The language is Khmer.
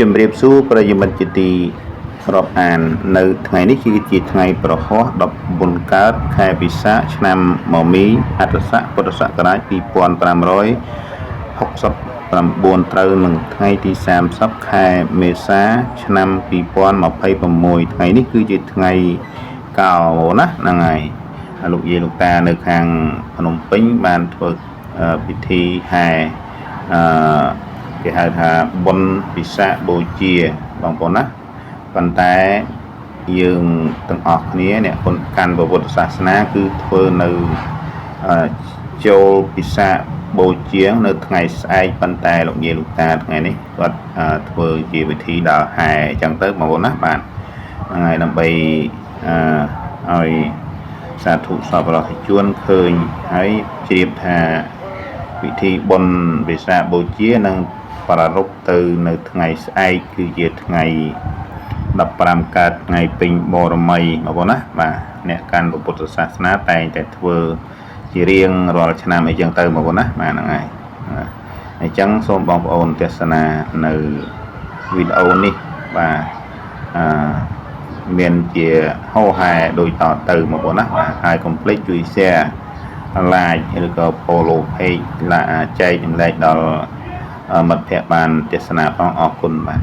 ជំរាបសួរប្រិយមិត្តជាទីរាប់អាននៅថ្ងៃនេះគឺជាថ្ងៃប្រហោះ14កើតខែពិសាខឆ្នាំមមីអត្តស័កពុទ្ធសករាជ2569ត្រូវនឹងថ្ងៃទី30ខែមេសាឆ្នាំ2026ថ្ងៃនេះគឺជាថ្ងៃកោណាហ្នឹងហើយលោកយាយលោកតានៅខាងភ្នំពេញបានធ្វើពិធីហែគេហៅថាបុណ្យពិសាខបូជាបងប្អូនណាប៉ុន្តែយើងទាំងអស់គ្នាអ្នកកាន់ពុទ្ធសាសនាគឺធ្វើនៅចូលពិសាខបូជានៅថ្ងៃស្អែកប៉ុន្តែលោកយាយលោកតាថ្ងៃនេះគាត់ធ្វើជាពិធីដល់ហែអញ្ចឹងទៅបងប្អូនណាបាទហ្នឹងហើយដើម្បីឲ្យសាធុសប្បុរសជនឃើញហើយជ្រាបថាពិធីបុណ្យវិសាខបូជានឹងប្រារព្ធទៅនៅថ្ងៃស្អែកគឺជាថ្ងៃ15កើតថ្ងៃពេញបរមីបងប្អូនណាបាទអ្នកកាន់ពុទ្ធសាសនាតែងតែធ្វើជារៀងរាល់ឆ្នាំអីចឹងទៅបងប្អូនណាបាទហ្នឹងហើយអញ្ចឹងសូមបងប្អូនទស្សនានៅវីដេអូនេះបាទមានជាហោហែដូចតទៅបងប្អូនណាហើយកុំភ្លេចជួយ share like ឬក៏ follow page ចែកចម្លែកដល់មិត្តភ័ក្តិបានទស្សនាផងអរគុណបាទ